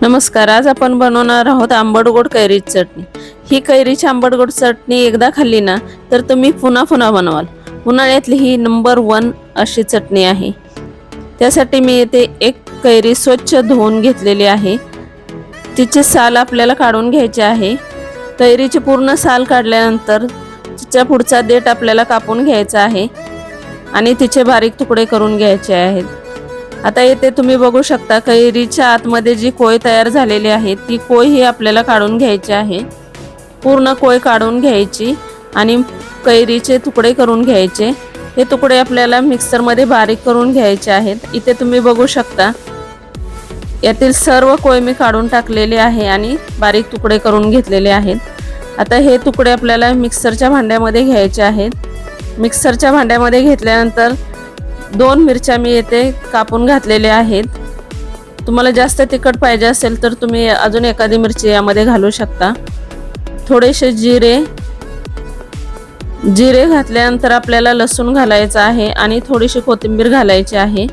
नमस्कार। आज आपण बनवणार आहोत आंबट गोड कैरीची चटणी। ही कैरीची आंबट गोड चटणी एकदा खाल्ली ना तर तुम्ही पुन्हा पुन्हा बनवाल। उन्हाळ्यातली ही नंबर 1 अशी चटणी आहे। त्यासाठी मी येथे एक कैरी स्वच्छ धुवून घेतलेली आहे। तिचे साल आपल्याला काढून घ्यायचे आहे। कैरीची पूर्ण साल काढल्यानंतर तिचा पुढचा देठ आपल्याला कापून घ्यायचा आहे आणि तिचे बारीक तुकडे करून घ्यायचे आहेत। आता येथे तुम्ही बघू शकता कैरीच्या आतमध्ये जी कोय तयार झालेली आहे ती कोय ही आपल्याला काढून घ्यायची आहे। पूर्ण कोय काढून घ्यायची आणि कैरीचे तुकडे करून घ्यायचे। हे तुकडे आपल्याला मिक्सर मध्ये बारीक करून घ्यायचे आहेत। इथे तुम्ही बघू शकता यातील सर्व कोय मी काढून टाकलेले आहे आणि बारीक तुकडे करून घेतलेले आहेत। आता हे तुकडे आपल्याला मिक्सरच्या भांड्यामध्ये घ्यायचे आहेत। मिक्सरच्या भांड्यामध्ये घेतल्यानंतर 2 मिरच्या मी येथे कापून घातलेल्या आहेत। तुम्हाला जास्त तिखट पाहिजे असेल तर तुम्ही अजून एखादी मिरची यामध्ये घालू शकता। थोडेसे जिरे घातल्यानंतर आपल्याला लसूण घालायचा आहे आणि थोडीशी कोथिंबीर घालायची आहे।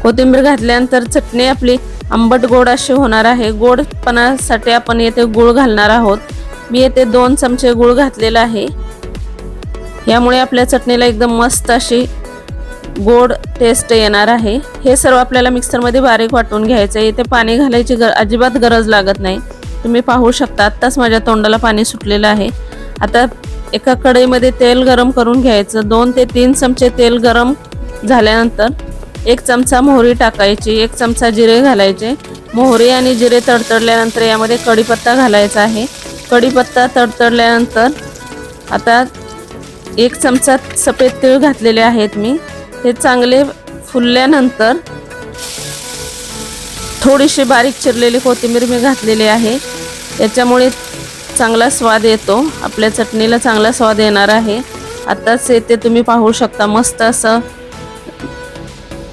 कोथिंबीर घातल्यानंतर चटणी आपली आंबट गोड अशी होणार आहे। गोडपणासाठी आपण येथे गूळ घालणार आहोत। मी येथे 2 चमचे गूळ घातलेला आहे। यामुळे आपल्या चटणीला एकदम मस्त अशी गोड टेस्ट येणार आहे। हे सर्व आपल्याला मिक्सर मध्ये बारीक वाटून घ्यायचे। इथे पाणी घालायची अजिबात गरज लागत नाही। तुम्ही पाहू शकता आत्ताच माझ्या तोंडाला पाणी सुटलेलं आहे। आता एका कढईमध्ये तेल गरम करून घ्यायचं। 2 ते 3 चमचे तेल गरम झाल्यानंतर 1 चमचा मोहरी टाकायची, 1 चमचा जिरे घालायचे। मोहरी आणि जिरे तडतडल्यानंतर यामध्ये कढीपत्ता घालायचा आहे। कढीपत्ता तडतडल्यानंतर आता 1 चमचा सफेद तीळ घातलेले आहेत मी। हे चांगले फुलल्यानंतर थोडीशी बारीक चिरलेली कोथिंबीर मी घातलेली आहे। याच्यामुळे चांगला स्वाद येतो। आपल्या चटणीला चांगला स्वाद येणार आहे। आताच येथे तुम्ही पाहू शकता मस्त असं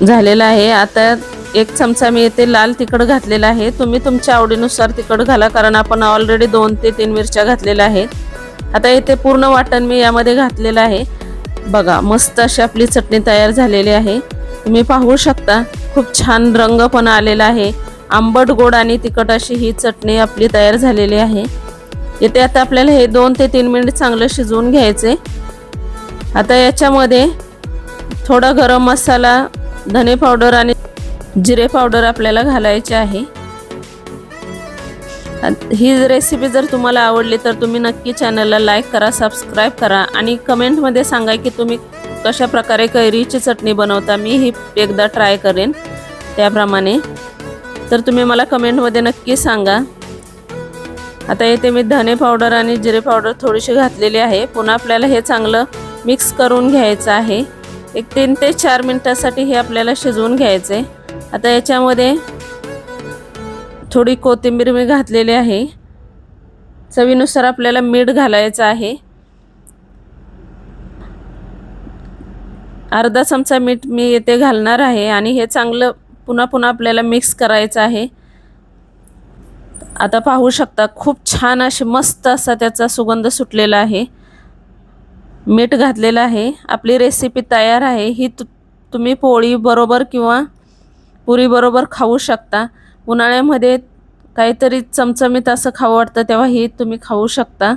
झालेलं आहे। आता 1 चमचा मी येथे लाल तिखट घातलेला आहे। तुम्ही तुमच्या आवडीनुसार तिखट घाला कारण आपण ऑलरेडी 2 ते 3 मिरच्या घातलेल्या आहेत। आता इथे पूर्ण वाटण मी यामध्ये घातलेलं आहे। बघा मस्त अशी आपली चटणी तयार झालेली आहे। तुम्ही पाहू शकता खूप छान रंग पण आलेला आहे। आंबट गोड आणि तिखट अशी ही चटणी आपली तयार झालेली आहे। इथे आता आपल्याला हे 2 ते 3 मिनिट चांगलं शिजवून घ्यायचे। आता याच्यामध्ये थोडा गरम मसाला, धने पावडर आणि जिरे पावडर आपल्याला घालायचे आहे। ही रेसिपी जर तुम्हाला आवडली तर तुम्ही नक्की चॅनलला लाईक करा, सबस्क्राइब करा आणि कमेंट मध्ये सांगा की तुम्ही कशा प्रकारे कैरीची चटणी बनवता। मी ही एकदा ट्राय करेन त्याप्रमाणे, तर तुम्ही मला कमेंट मध्ये नक्की सांगा। आता इथे मी धने पावडर आणि जिरे पावडर थोडीशी घातलेली आहे। पुन्हा आपल्याला हे चांगलं मिक्स करून घ्यायचं आहे। 3 ते 4 मिनिटांसाठी हे आपल्याला शिजवून घ्यायचे। आता याच्यामध्ये थोडी कोथिंबीर मी घातलेली आहे। चवीनुसार आपल्याला मीठ घालायचं आहे। अर्धा चमचा मीठ मी येथे घालणार आहे आणि हे चांगलं पुन्हा आपल्याला मिक्स करायचं आहे। आता पाहू शकता खूप छान अशी मस्त असा त्याचा सुगंध सुटलेला आहे। मीठ घातलेलं आहे। आपली रेसिपी तयार आहे। ही तुम्ही पोळी बरोबर किंवा पुरी बरोबर खाऊ शकता। उन्हाळ्यामध्ये काहीतरी चमचमीत असं खावं वाटतं तेव्हा ही तुम्ही खाऊ शकता।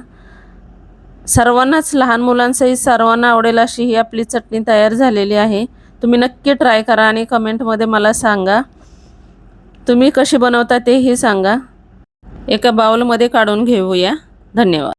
सर्वांनाच, लहान मुलांसहित सर्वांना आवडेल अशी ही आपली चटणी तयार झालेली आहे। तुम्ही नक्की ट्राय करा आणि कमेंटमध्ये मला सांगा तुम्ही कशी बनवता तेही सांगा। एका बाउलमध्ये काढून घेऊया। धन्यवाद।